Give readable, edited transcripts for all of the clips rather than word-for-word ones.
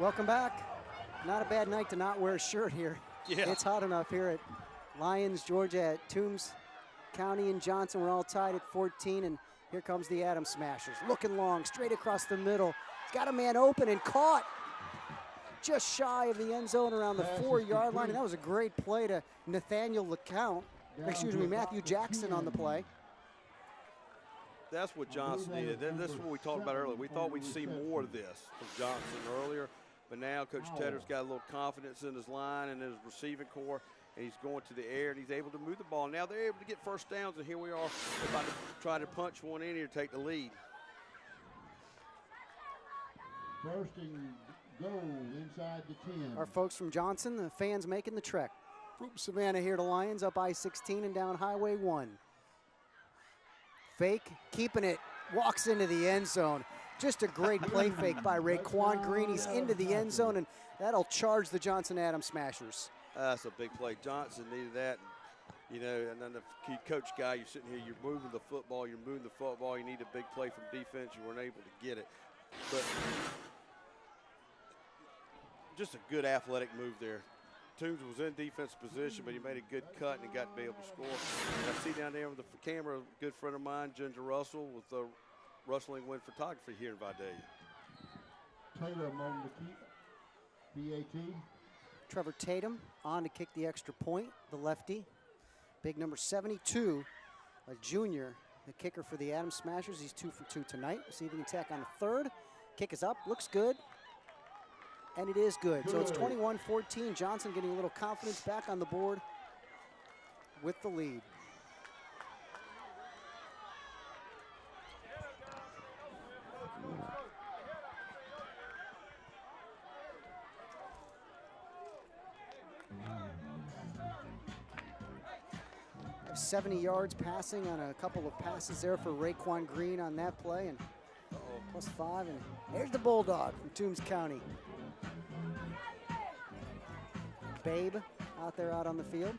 Welcome back. Not a bad night to not wear a shirt here. Yeah. It's hot enough here at Lyons, Georgia, at Toombs County and Johnson. We're all tied at 14, and here comes the Adams Smashers. Looking long, straight across the middle. He's got a man open and caught just shy of the end zone around the 4-yard line, and that was a great play to Nathaniel Matthew Jackson on the play. That's what Johnson needed. This is what we talked about earlier. We thought we'd see more of this from Johnson earlier, but now Coach Tedder's got a little confidence in his line and his receiving core, and he's going to the air, and he's able to move the ball. Now they're able to get first downs, and here we are about to try to punch one in here to take the lead. First and goal inside the 10. Our folks from Johnson, the fans making the trek from Savannah here to Lyons, up I-16 and down Highway 1. Fake, keeping it, walks into the end zone. Just a great play fake by Raekwon Green. He's into the end zone, and that'll charge the Johnson Adams Smashers. That's a big play. Johnson needed that. You know, and then the key coach guy, you're sitting here, you're moving the football, you need a big play from defense. You weren't able to get it. But just a good athletic move there. Toombs was in defensive position, but he made a good cut and he got to be able to score. And I see down there with the camera, a good friend of mine, Ginger Russell, with the Rustling Wind Photography here in Vidalia. Tatum on the keep. PAT. Trevor Tatum on to kick the extra point, the lefty. Big number 72, a junior, the kicker for the Adams Smashers. He's 2 for 2 tonight. Receiving attack on the third. Kick is up, looks good. And it is good. So it's 21-14. Johnson getting a little confidence back on the board with the lead. Have 70 yards passing on a couple of passes there for Raekwon Green on that play, and +5. And there's the Bulldog from Toombs County. Babe out there out on the field.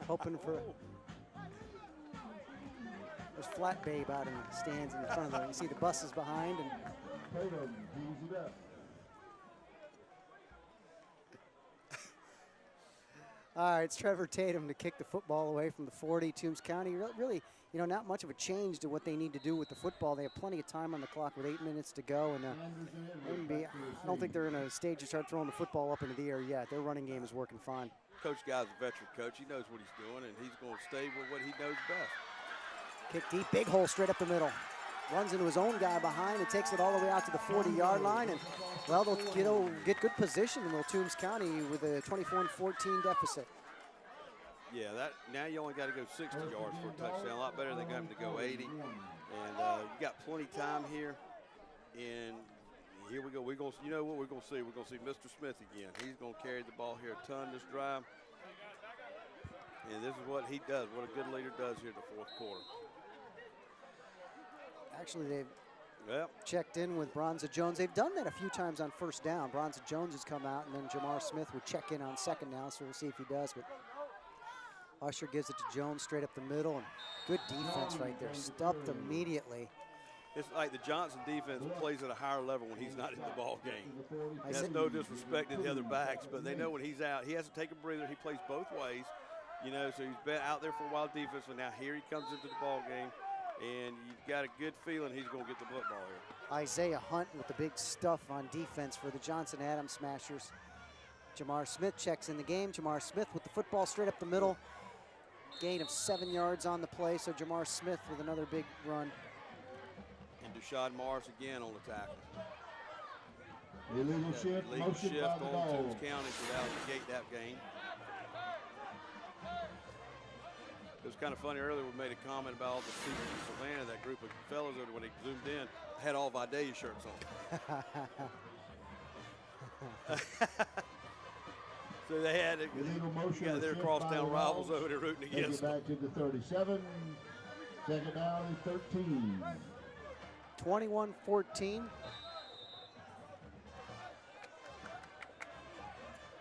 Hoping for, there's Flat Babe out in the stands in front of them. You see the buses behind. And all right, it's Trevor Tatum to kick the football away from the 40. Toombs County really, you know, not much of a change to what they need to do with the football. They have plenty of time on the clock with 8 minutes to go, and I don't think they're in a stage to start throwing the football up into the air yet. Their running game is working fine. Coach Guy's a veteran coach. He knows what he's doing, and he's going to stay with what he knows best. Kick deep, big hole straight up the middle. Runs into his own guy behind and takes it all the way out to the 40-yard line. And, well, they'll get good position in Toombs County with a 24-14 deficit. Yeah, now you only got to go 60 yards for a touchdown. A lot better than having to go 80. And you got plenty of time here. And here we go. You know what we're going to see? We're going to see Mr. Smith again. He's going to carry the ball here a ton this drive. And this is what he does, what a good leader does here in the fourth quarter. Actually, they've checked in with Bronza Jones. They've done that a few times on first down. Bronza Jones has come out, and then Jamar Smith would check in on second down, so we'll see if he does. But Usher gives it to Jones straight up the middle, and good defense right there. Stopped immediately. It's like the Johnson defense plays at a higher level when he's not in the ball game. That's no disrespect to the other backs, but they know when he's out, he has to take a breather. He plays both ways, you know, so he's been out there for a while defense, and now here he comes into the ball game. And you've got a good feeling he's going to get the football here. Isaiah Hunt with the big stuff on defense for the Johnson Adams Smashers. Jamar Smith checks in the game. Jamar Smith with the football straight up the middle. Gain of 7 yards on the play, so Jamar Smith with another big run. And Deshaun Morris again on the tackle. Illegal shift on Toombs County, so that'll negate that gain. It was kind of funny earlier, we made a comment about all the people in Savannah, that group of fellows that when they zoomed in, had all Vidalia shirts on. So they had their crosstown rivals over there rooting against them. Back to the 37, second down and 13. 21-14.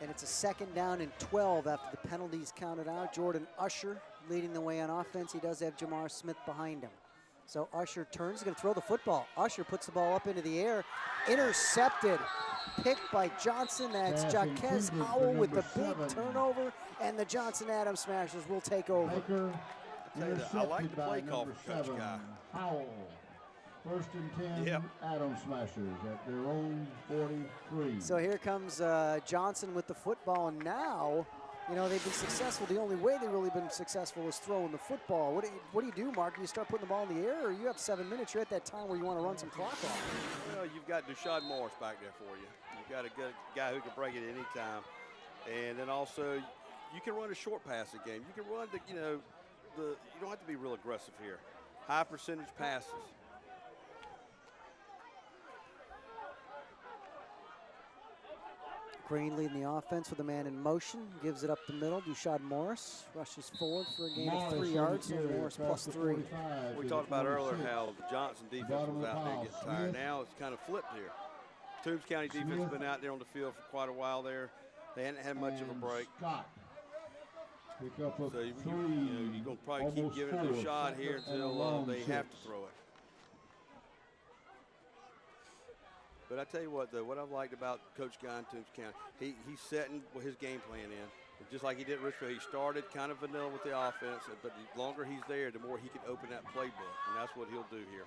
And it's a second down and 12 after the penalties counted out. Jordan Usher leading the way on offense. He does have Jamar Smith behind him. So Usher turns, he's going to throw the football. Usher puts the ball up into the air, intercepted, picked by Johnson. That's Jaquez Howell with the big turnover, and the Johnson-Adams Smashers will take over. I like the play call from Coach Guy. Howell. 1st and 10, Yep. Adams Smashers at their own 43. So here comes Johnson with the football, and now, you know, they've been successful. The only way they've really been successful is throwing the football. What do you do, Mark? Do you start putting the ball in the air, or you have 7 minutes? You're at that time where you want to run some clock off. Well, you've got Deshad Morris back there for you. You've got a good guy who can break it at any time. And then also, you can run a short passing game. You can run you don't have to be real aggressive here. High percentage passes. Green leading the offense with a man in motion, gives it up the middle. Deshad Morris rushes forward for a gain of 3 yards. So Morris +3. We talked about earlier how the Johnson defense was out there getting tired. Now it's kind of flipped here. Toombs County defense has been out there on the field for quite a while there. They hadn't had much of a break. So you're going to probably keep giving it a shot here until they have to throw it. But I tell you what, though, what I've liked about Coach Guy in Toombs County, he's setting his game plan in. Just like he did at Richfield, he started kind of vanilla with the offense, but the longer he's there, the more he can open that playbook, and that's what he'll do here.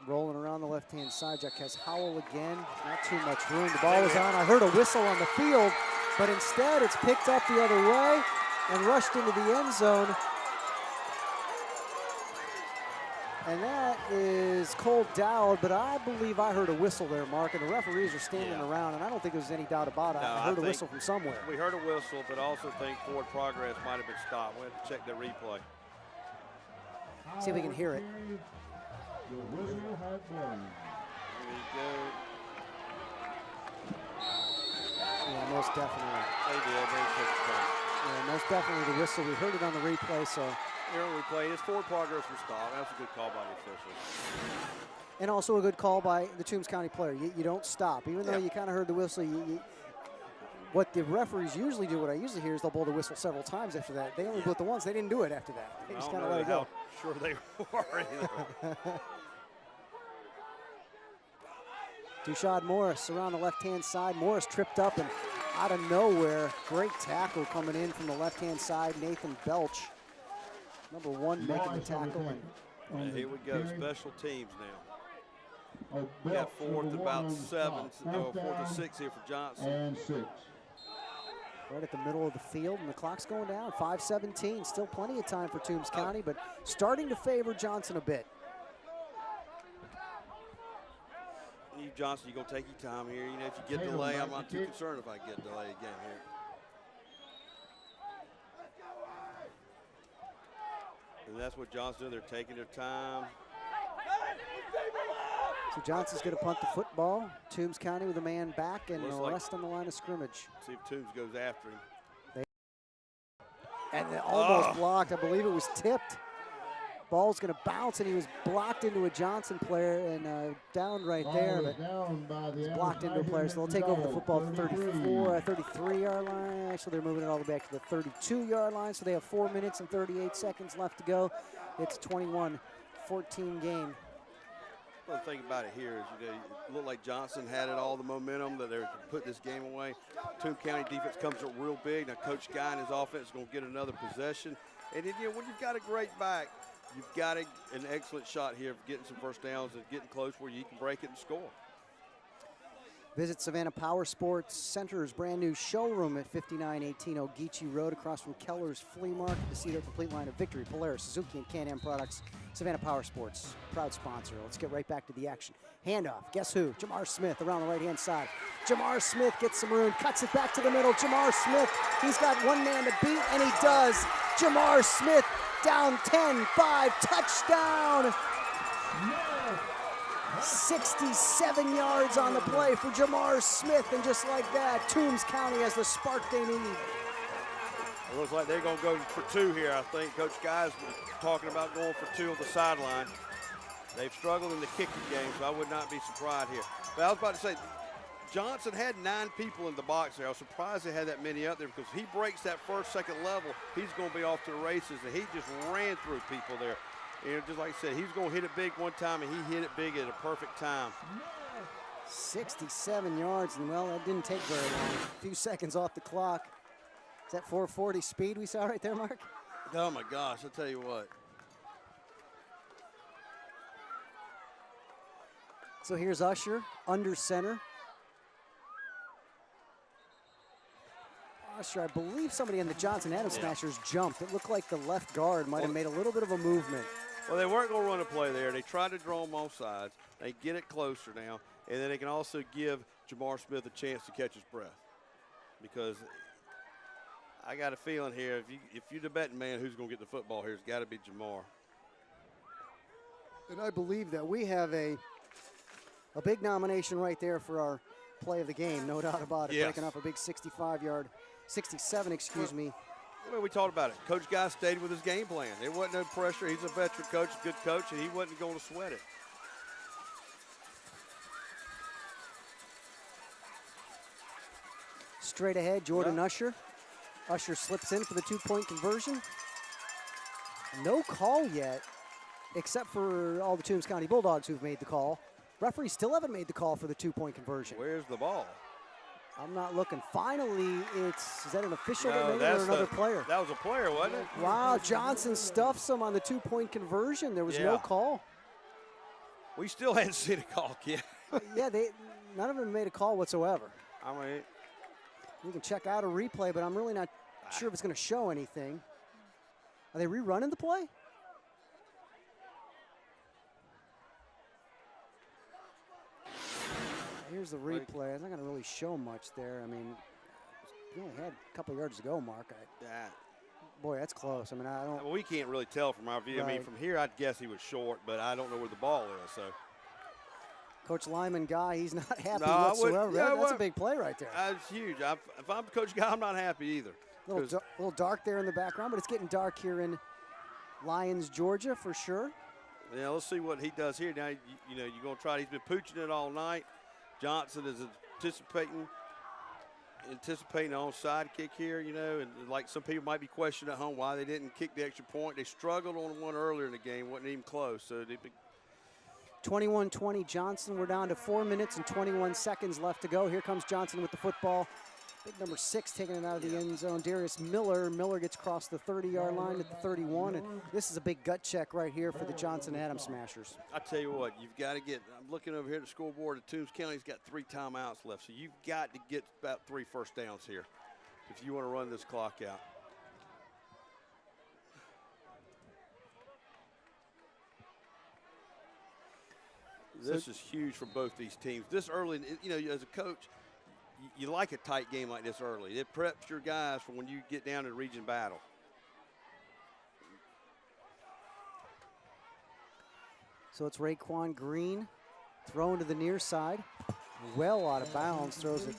Rolling around the left-hand side, Jaquez Howell again. Not too much room. The ball was on. I heard a whistle on the field, but instead it's picked up the other way and rushed into the end zone. And that is Cole Dowd, but I believe I heard a whistle there, Mark, and the referees are standing around, and I don't think there's any doubt about it. No, I heard a whistle from somewhere. We heard a whistle, but also think forward progress might have been stopped. We'll have to check the replay. See if we can hear it. The whistle had blown. Here we go. Yeah, most definitely. They did. They took the play. Yeah, most definitely the whistle. We heard it on the replay, so. Here we play. His forward progress was stopped. That's a good call by the officials. And also a good call by the Toombs County player. You don't stop. Even though you kind of heard the whistle, what the referees usually do, what I usually hear is they'll blow the whistle several times after that. They only blew it the once. They didn't do it after that. They just kind of let it go. Sure they were either. Deshad Morris around the left-hand side. Morris tripped up and out of nowhere, great tackle coming in from the left-hand side. Nathan Belch, number 1, making the tackle. And here we go, special teams now. We got 4th about 7, no, 4th and 6 here for Johnson. And 6. Right at the middle of the field, and the clock's going down. 5:17, still plenty of time for Toombs County, but starting to favor Johnson a bit. You, Johnson, you're going to take your time here. You know, if you get delay, I'm not too concerned if I get delay again here. And that's what Johnson's doing. They're taking their time. So Johnson's going to punt the football. Toombs County with a man back and the rest on the line of scrimmage. See if Toombs goes after him. And almost blocked. I believe it was tipped. Ball's going to bounce, and he was blocked into a Johnson player and down right there. But he's blocked into a player, so they'll take over the football at the 33-yard line. Actually, they're moving it all the way back to the 32-yard line, so they have 4 minutes and 38 seconds left to go. It's a 21-14 game. Well, the thing about it here is, it looked like Johnson had it all the momentum that they were put this game away. Toombs County defense comes up real big. Now, Coach Guy and his offense is going to get another possession. And then, when you've got a great back, you've got an excellent shot here of getting some first downs and getting close where you can break it and score. Visit Savannah Power Sports Center's brand new showroom at 5918 Ogeechee Road across from Keller's Flea Market to see their complete line of Victory, Polaris, Suzuki, and Can-Am products. Savannah Power Sports, proud sponsor. Let's get right back to the action. Handoff, guess who? Jamar Smith around the right-hand side. Jamar Smith gets some room, cuts it back to the middle. Jamar Smith, he's got one man to beat, and he does. Jamar Smith down 10-5, touchdown. 67 yards on the play for Jamar Smith, and just like that, Toombs County has the spark they need. It looks like they're going to go for 2 here. I think Coach Guy's talking about going for 2 on the sideline. They've struggled in the kicking game, so I would not be surprised here. But I was about to say, Johnson had 9 people in the box there. I was surprised they had that many up there because he breaks that first, second level, he's going to be off to the races, and he just ran through people there. And just like I said, he's going to hit it big one time, and he hit it big at a perfect time. 67 yards, and well, that didn't take very long. A few seconds off the clock. Is that 440 speed we saw right there, Mark? Oh, my gosh, I'll tell you what. So here's Usher, under center. Usher, I believe somebody in the Johnson Adams Smashers jumped. It looked like the left guard might have made a little bit of a movement. Well, they weren't going to run a play there. They tried to draw him off sides. They get it closer now, and then they can also give Jamar Smith a chance to catch his breath. Because I got a feeling here, if you're the betting man, who's going to get the football here? It's got to be Jamar. And I believe that we have a big nomination right there for our play of the game, no doubt about it. Yes. Breaking off a big 67, excuse me. Well, we talked about it. Coach Guy stayed with his game plan. There wasn't no pressure. He's a veteran coach, a good coach, and he wasn't going to sweat it. Straight ahead, Jordan Usher. Usher slips in for the 2-point conversion. No call yet, except for all the Toombs County Bulldogs who've made the call. Referees still haven't made the call for the 2-point conversion. Where's the ball? I'm not looking. Finally, is that an official No, that made it that's or another player? That was a player, wasn't it? Wow, Johnson stuffs him on the 2-point conversion. There was no call. We still hadn't seen a call yet. Yeah, none of them made a call whatsoever. I mean, We can check out a replay, but I'm really not sure if it's going to show anything. Are they rerunning the play? Here's the replay. It's not going to really show much there. I mean, you only had a couple yards to go, Mark. Boy, that's close. I mean, I don't. well, we can't really tell from our view. I mean, Right. from here, I'd guess he was short, but I don't know where the ball is. So Coach Lyman Guy, he's not happy No, I wouldn't- whatsoever. yeah, That's well, a big play right there. that's huge. If I'm Coach Guy, I'm not happy either. A little dark there in the background, but it's getting dark here in Lyons, Georgia, for sure. Yeah, let's see what he does here. Now, you know, you're going to try. He's been pooching it all night. Johnson is anticipating an onside kick here, you know, and like some people might be questioning at home why they didn't kick the extra point. They struggled on one earlier in the game, wasn't even close. So they 21-20 Johnson. We're down to 4 minutes and 21 seconds left to go. Here comes Johnson with the football. Big number 6 taking it out of the end zone. Darius Miller. Miller gets across the 30-yard line at the 31. And this is a big gut check right here for the Johnson Adams Smashers. I tell you what, you've got to get. I'm looking over here at the scoreboard. At Toombs County's got 3 timeouts left, so you've got to get about 3 first downs here if you want to run this clock out. This is huge for both these teams. This early, you know, as a coach, you like a tight game like this early. It preps your guys for when you get down to region battle. So it's Raekwon Green thrown to the near side. Well out of bounds, throws it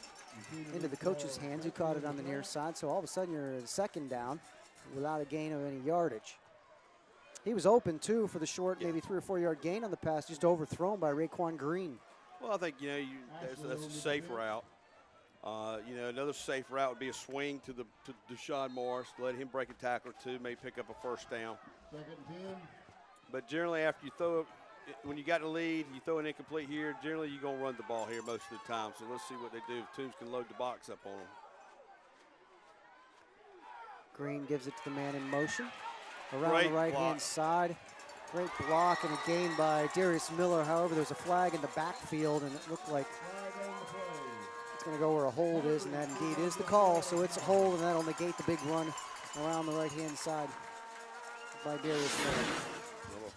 into the coach's hands, who caught it on the near side. So all of a sudden you're at 2nd down without a gain of any yardage. He was open, too, for the short, maybe 3 or 4 yard gain on the pass, just overthrown by Raekwon Green. Well, I think, you know, that's a safe route. You know, another safe route would be a swing to Deshaun Morris, let him break a tackle or 2, maybe pick up a first down. 2nd and 10. But generally, after you throw it, when you got the lead, you throw an incomplete here, generally you're going to run the ball here most of the time. So let's see what they do. If Toombs can load the box up on them. Green gives it to the man in motion. Around Great the right-hand block. side. Great block and a gain by Darius Miller. However, there's a flag in the backfield, and it looked like it's going to go where a hold is, and that indeed is the call. So it's a hold, and that'll negate the big run around the right-hand side by Darius Miller.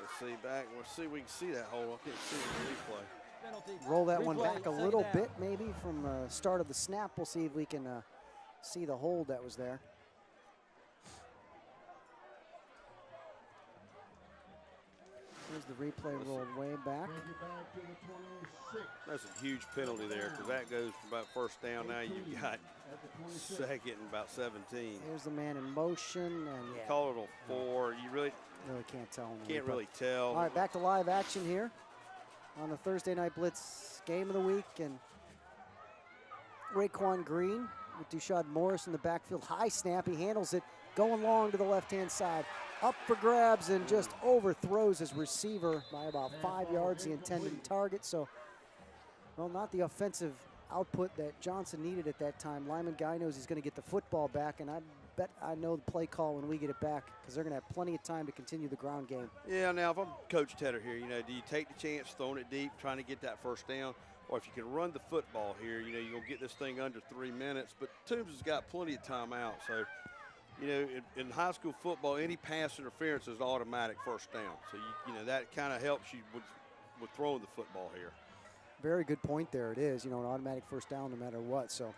Let's see back. Let's see if we can see that hold. I can't see the replay. Roll that one back a little bit, maybe, from the start of the snap. We'll see if we can see the hold that was there. Here's the replay rolled way back. That's a huge penalty there because that goes for about first down. Now you've got 2nd and about 17. Here's the man in motion, and yeah, Call it on 4. You really can't tell. can't really tell. All right, back to live action here. on the Thursday Night Blitz game of the week. And Raekwon Green with Dushad Morris in the backfield. High snap, he handles it, going long to the left-hand side. Up for grabs and just overthrows his receiver by about 5 yards, the intended target. So, well, not the offensive output that Johnson needed at that time. Lyman Guy knows he's going to get the football back, and I bet I know the play call when we get it back, because they're going to have plenty of time to continue the ground game. Yeah, now if I'm Coach Tedder here, do you take the chance throwing it deep, trying to get that first down? Or if you can run the football here, you're going to get this thing under 3 minutes. But Toombs has got plenty of timeout. So, in high school football, any pass interference is automatic first down. So, that kind of helps you with throwing the football here. Very good point there. It is, an automatic first down no matter what. So,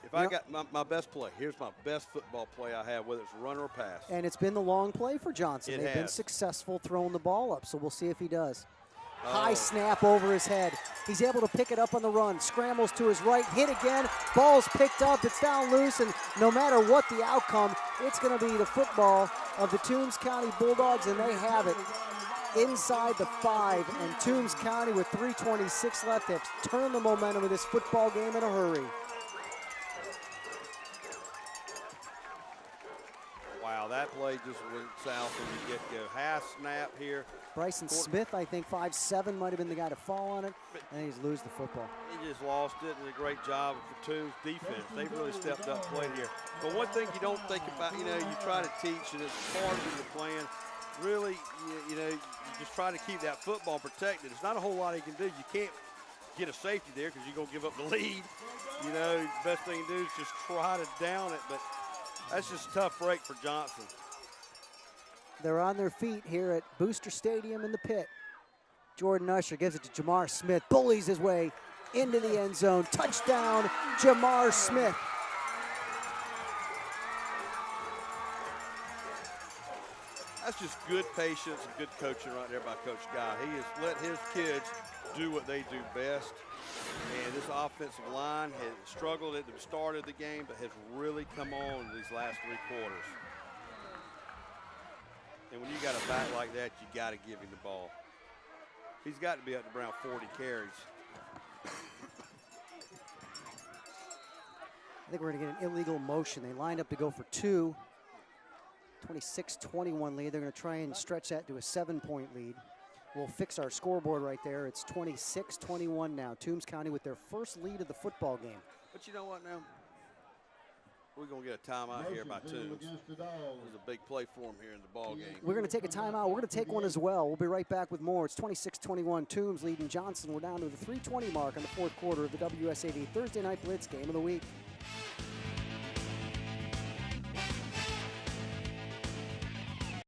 if I got my best play, here's my best football play I have, whether it's run or pass. And it's been the long play for Johnson. They've been successful throwing the ball up, so we'll see if he does. High snap over his head. He's able to pick it up on the run. Scrambles to his right, hit again. Ball's picked up. It's down loose, and no matter what the outcome, it's going to be the football of the Toombs County Bulldogs, and they have it inside the 5. And Toombs County, with 3:26 left, have turned the momentum of this football game in a hurry. Wow, that play just went south from the get-go. Half snap here. Bryson Smith, I think 5'7", might have been the guy to fall on it, and he's lose the football. He just lost it. Did a great job for Toombs defense. They've really stepped up play here. But one thing you don't think about, you try to teach, and it's part of your plan. Really, you just try to keep that football protected. There's not a whole lot you can do. You can't get a safety there because you're going to give up the lead. The best thing to do is just try to down it, but that's just a tough break for Johnson. They're on their feet here at Booster Stadium in the pit. Jordan Usher gives it to Jamar Smith, bullies his way into the end zone. Touchdown, Jamar Smith. That's just good patience and good coaching right there by Coach Guy. He has let his kids do what they do best. And this offensive line has struggled at the start of the game, but has really come on in these last 3 quarters. And when you got a back like that, you got to give him the ball. He's got to be up to around 40 carries. I think we're going to get an illegal motion. They lined up to go for 2. 26-21 lead. They're going to try and stretch that to a 7-point lead. We'll fix our scoreboard right there. It's 26-21 now. Toombs County with their first lead of the football game. But you know what now? We're going to get a timeout here by Toombs. There's a big play for them here in the ball game. We're going to take a timeout. We're going to take one as well. We'll be right back with more. It's 26-21. Toombs leading Johnson. We're down to the 3:20 mark in the 4th quarter of the WSAV Thursday Night Blitz game of the week.